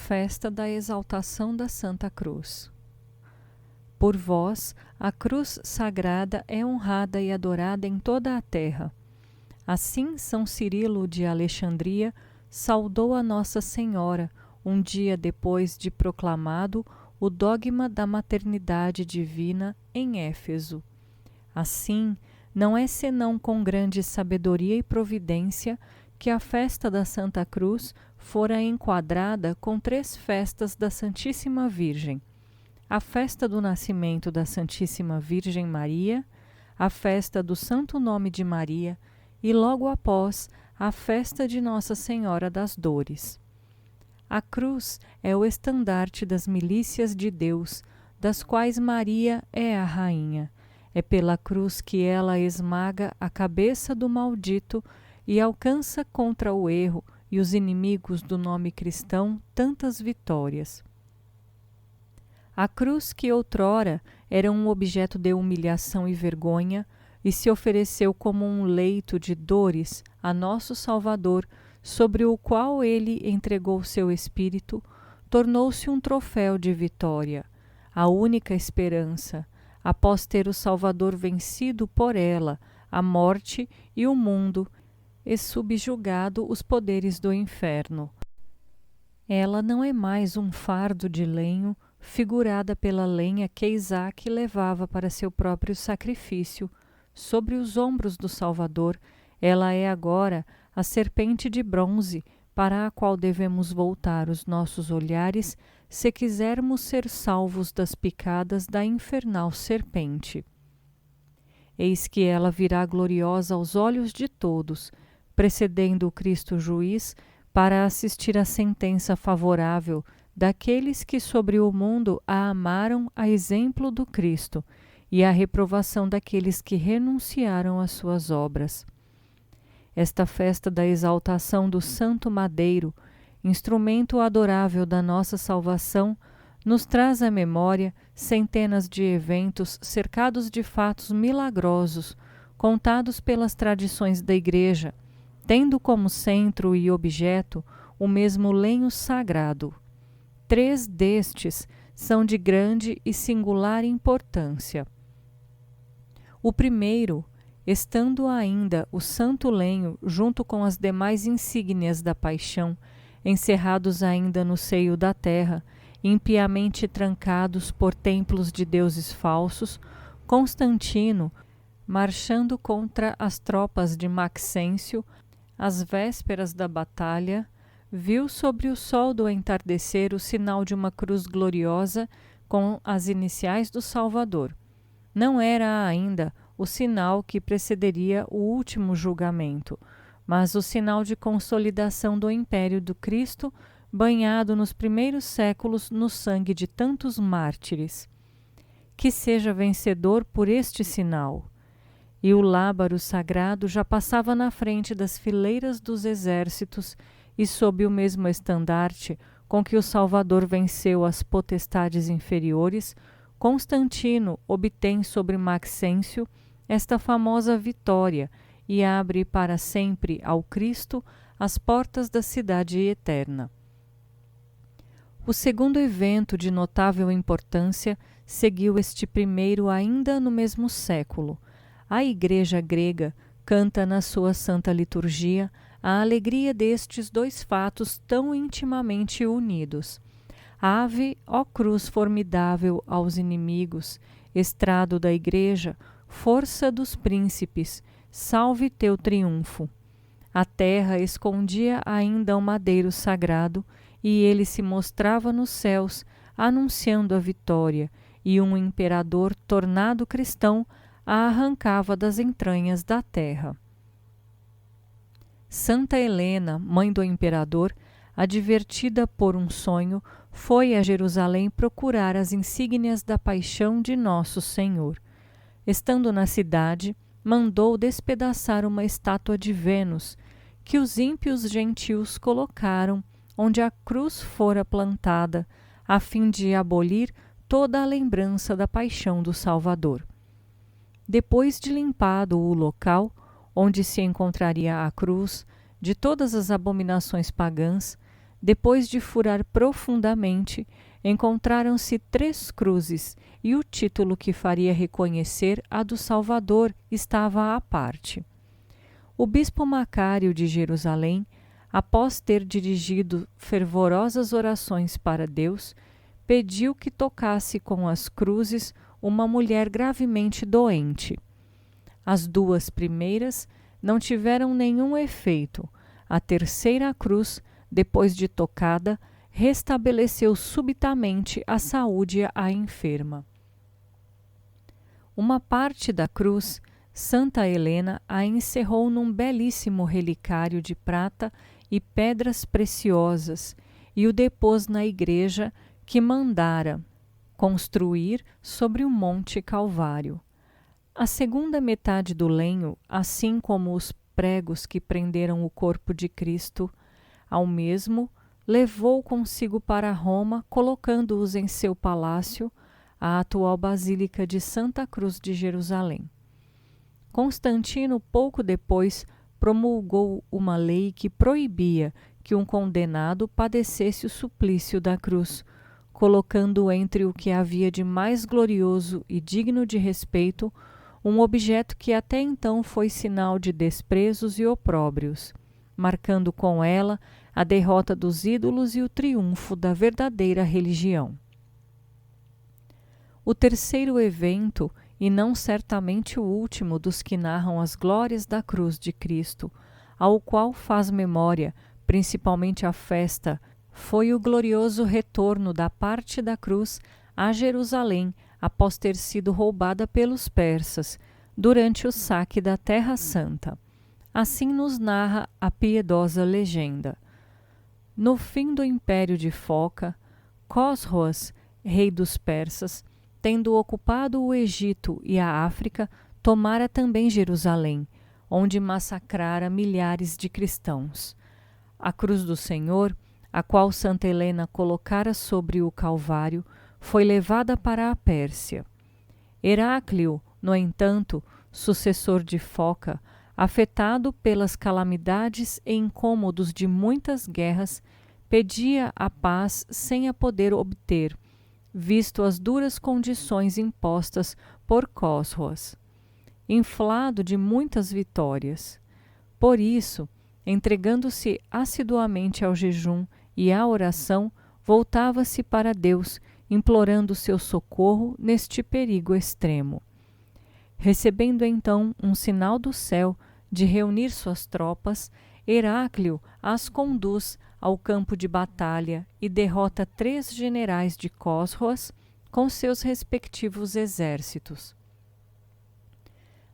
Festa da exaltação da Santa Cruz. Por vós, a cruz sagrada é honrada e adorada em toda a terra. Assim, São Cirilo de Alexandria saudou a Nossa Senhora, um dia depois de proclamado o dogma da maternidade divina em Éfeso. Assim, não é senão com grande sabedoria e providência que a festa da Santa Cruz fora enquadrada com 3 festas da Santíssima Virgem: a festa do nascimento da Santíssima Virgem Maria, a festa do Santo Nome de Maria e, logo após, a festa de Nossa Senhora das Dores. A cruz é o estandarte das milícias de Deus, das quais Maria é a rainha. É pela cruz que ela esmaga a cabeça do maldito e alcança contra o erro e os inimigos do nome cristão tantas vitórias. A cruz, que outrora era um objeto de humilhação e vergonha, e se ofereceu como um leito de dores a nosso Salvador, sobre o qual ele entregou seu espírito, tornou-se um troféu de vitória, a única esperança, após ter o Salvador vencido por ela a morte e o mundo, e subjugado os poderes do inferno. Ela não é mais um fardo de lenho, figurada pela lenha que Isaque levava para seu próprio sacrifício. Sobre os ombros do Salvador, ela é agora a serpente de bronze, para a qual devemos voltar os nossos olhares se quisermos ser salvos das picadas da infernal serpente. Eis que ela virá gloriosa aos olhos de todos, precedendo o Cristo juiz, para assistir à sentença favorável daqueles que sobre o mundo a amaram a exemplo do Cristo, e a reprovação daqueles que renunciaram às suas obras. Esta festa da exaltação do Santo Madeiro, instrumento adorável da nossa salvação, nos traz à memória centenas de eventos cercados de fatos milagrosos, contados pelas tradições da Igreja, tendo como centro e objeto o mesmo lenho sagrado. 3 destes são de grande e singular importância. O primeiro, estando ainda o santo lenho junto com as demais insígnias da paixão, encerrados ainda no seio da terra, impiamente trancados por templos de deuses falsos, Constantino, marchando contra as tropas de Maxêncio, às vésperas da batalha, viu sobre o sol do entardecer o sinal de uma cruz gloriosa com as iniciais do Salvador. Não era ainda o sinal que precederia o último julgamento, mas o sinal de consolidação do império do Cristo, banhado nos primeiros séculos no sangue de tantos mártires. Que seja vencedor por este sinal. E o lábaro sagrado já passava na frente das fileiras dos exércitos, e sob o mesmo estandarte com que o Salvador venceu as potestades inferiores, Constantino obtém sobre Maxêncio esta famosa vitória e abre para sempre ao Cristo as portas da cidade eterna. O segundo evento de notável importância seguiu este primeiro ainda no mesmo século. A Igreja grega canta na sua santa liturgia a alegria destes 2 fatos tão intimamente unidos. Ave, ó cruz formidável aos inimigos, estrado da Igreja, força dos príncipes, salve teu triunfo. A terra escondia ainda o madeiro sagrado, e ele se mostrava nos céus, anunciando a vitória, e um imperador tornado cristão a arrancava das entranhas da terra. Santa Helena, mãe do imperador, advertida por um sonho, foi a Jerusalém procurar as insígnias da paixão de Nosso Senhor. Estando na cidade, mandou despedaçar uma estátua de Vênus, que os ímpios gentios colocaram onde a cruz fora plantada, a fim de abolir toda a lembrança da paixão do Salvador. Depois de limpado o local, onde se encontraria a cruz, de todas as abominações pagãs, depois de furar profundamente, encontraram-se 3 cruzes e o título que faria reconhecer a do Salvador estava à parte. O bispo Macário de Jerusalém, após ter dirigido fervorosas orações para Deus, pediu que tocasse com as cruzes uma mulher gravemente doente. As 2 primeiras não tiveram nenhum efeito. A terceira cruz, depois de tocada, restabeleceu subitamente a saúde à enferma. Uma parte da cruz, Santa Helena a encerrou num belíssimo relicário de prata e pedras preciosas e o depôs na igreja que mandara construir sobre o Monte Calvário. A segunda metade do lenho, assim como os pregos que prenderam o corpo de Cristo ao mesmo, levou consigo para Roma, colocando-os em seu palácio, a atual Basílica de Santa Cruz de Jerusalém. Constantino, pouco depois, promulgou uma lei que proibia que um condenado padecesse o suplício da cruz, colocando entre o que havia de mais glorioso e digno de respeito um objeto que até então foi sinal de desprezos e opróbrios, marcando com ela a derrota dos ídolos e o triunfo da verdadeira religião. O terceiro evento, e não certamente o último dos que narram as glórias da cruz de Cristo, ao qual faz memória, principalmente a festa, foi o glorioso retorno da parte da cruz a Jerusalém após ter sido roubada pelos persas, durante o saque da Terra Santa. Assim nos narra a piedosa legenda. No fim do império de Foca, Cosroes, rei dos persas, tendo ocupado o Egito e a África, tomara também Jerusalém, onde massacrara milhares de cristãos. A cruz do Senhor, a qual Santa Helena colocara sobre o Calvário, foi levada para a Pérsia. Heráclio, no entanto, sucessor de Foca, afetado pelas calamidades e incômodos de muitas guerras, pedia a paz sem a poder obter, visto as duras condições impostas por Cosroes, inflado de muitas vitórias. Por isso, entregando-se assiduamente ao jejum e à oração, voltava-se para Deus, implorando seu socorro neste perigo extremo. Recebendo então um sinal do céu de reunir suas tropas, Heráclio as conduz ao campo de batalha e derrota 3 generais de Cosroes com seus respectivos exércitos.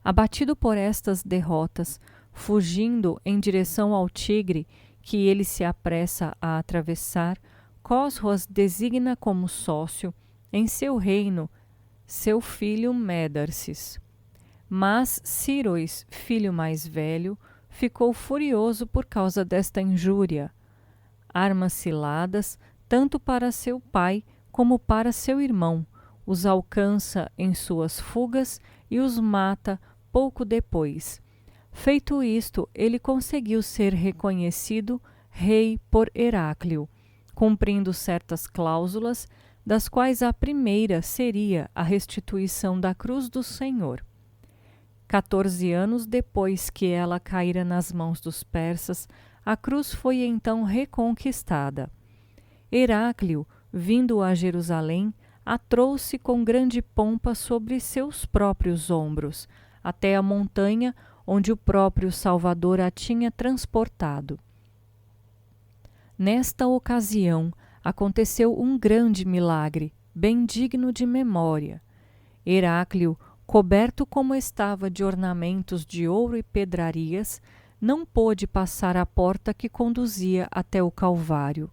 Abatido por estas derrotas, fugindo em direção ao Tigre, que ele se apressa a atravessar, Cosroes designa como sócio, em seu reino, seu filho Médarces. Mas Círoes, filho mais velho, ficou furioso por causa desta injúria. Armas ciladas, tanto para seu pai como para seu irmão, os alcança em suas fugas e os mata pouco depois. Feito isto, ele conseguiu ser reconhecido rei por Heráclio, cumprindo certas cláusulas, das quais a primeira seria a restituição da cruz do Senhor. 14 anos depois que ela caíra nas mãos dos persas, a cruz foi então reconquistada. Heráclio, vindo a Jerusalém, a trouxe com grande pompa sobre seus próprios ombros, até a montanha onde o próprio Salvador a tinha transportado. Nesta ocasião, aconteceu um grande milagre, bem digno de memória. Heráclio, coberto como estava de ornamentos de ouro e pedrarias, não pôde passar a porta que conduzia até o Calvário.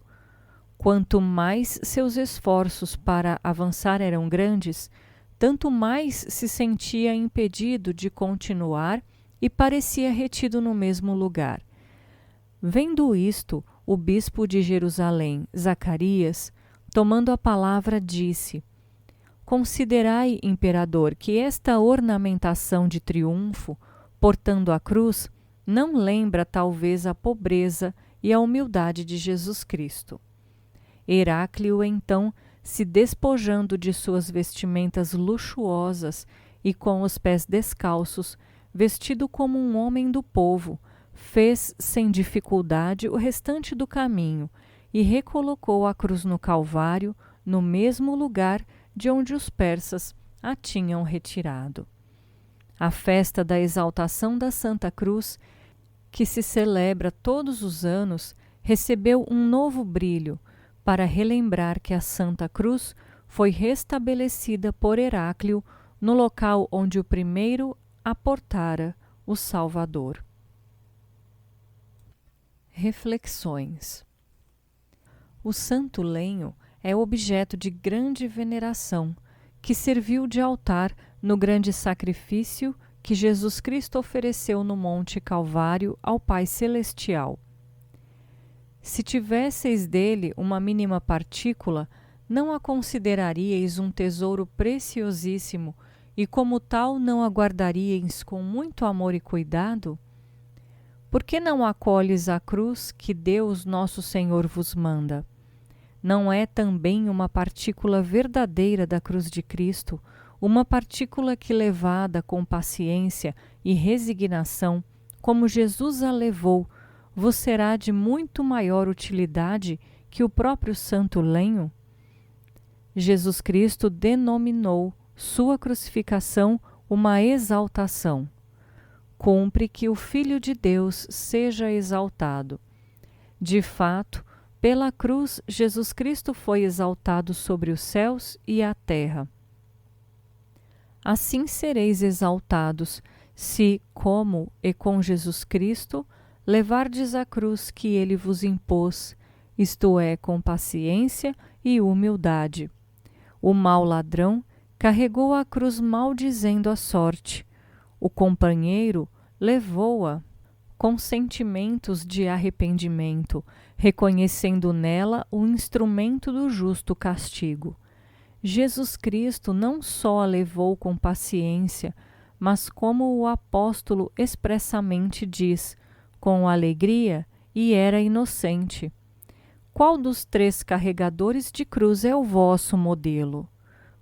Quanto mais seus esforços para avançar eram grandes, tanto mais se sentia impedido de continuar e parecia retido no mesmo lugar. Vendo isto, o bispo de Jerusalém, Zacarias, tomando a palavra, disse: Considerai, imperador, que esta ornamentação de triunfo, portando a cruz, não lembra talvez a pobreza e a humildade de Jesus Cristo. Heráclio, então, se despojando de suas vestimentas luxuosas e com os pés descalços, vestido como um homem do povo, fez sem dificuldade o restante do caminho e recolocou a cruz no Calvário, no mesmo lugar de onde os persas a tinham retirado. A festa da exaltação da Santa Cruz, que se celebra todos os anos, recebeu um novo brilho para relembrar que a Santa Cruz foi restabelecida por Heráclio no local onde o primeiro aportara o Salvador. Reflexões. O santo lenho é objeto de grande veneração, que serviu de altar no grande sacrifício que Jesus Cristo ofereceu no Monte Calvário ao Pai Celestial. Se tivesseis dele uma mínima partícula, não a consideraríeis um tesouro preciosíssimo e como tal não a guardaríeis com muito amor e cuidado? Por que não acolhes a cruz que Deus nosso Senhor vos manda? Não é também uma partícula verdadeira da cruz de Cristo, uma partícula que, levada com paciência e resignação, como Jesus a levou, vos será de muito maior utilidade que o próprio santo lenho? Jesus Cristo denominou sua crucificação uma exaltação. Cumpre que o Filho de Deus seja exaltado. De fato, pela cruz, Jesus Cristo foi exaltado sobre os céus e a terra. Assim sereis exaltados, se, como e com Jesus Cristo, levardes a cruz que ele vos impôs, isto é, com paciência e humildade. O mau ladrão carregou a cruz maldizendo a sorte. O companheiro levou-a com sentimentos de arrependimento, reconhecendo nela o instrumento do justo castigo. Jesus Cristo não só a levou com paciência, mas como o apóstolo expressamente diz, com alegria, e era inocente. Qual dos 3 carregadores de cruz é o vosso modelo?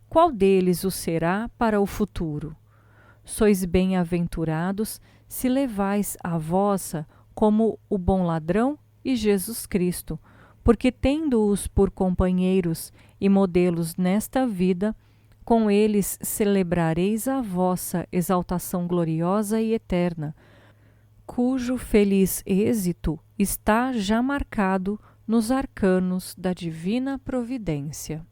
Qual deles o será para o futuro? Sois bem-aventurados se levais a vossa como o bom ladrão e Jesus Cristo, porque tendo-os por companheiros e modelos nesta vida, com eles celebrareis a vossa exaltação gloriosa e eterna, cujo feliz êxito está já marcado nos arcanos da divina providência.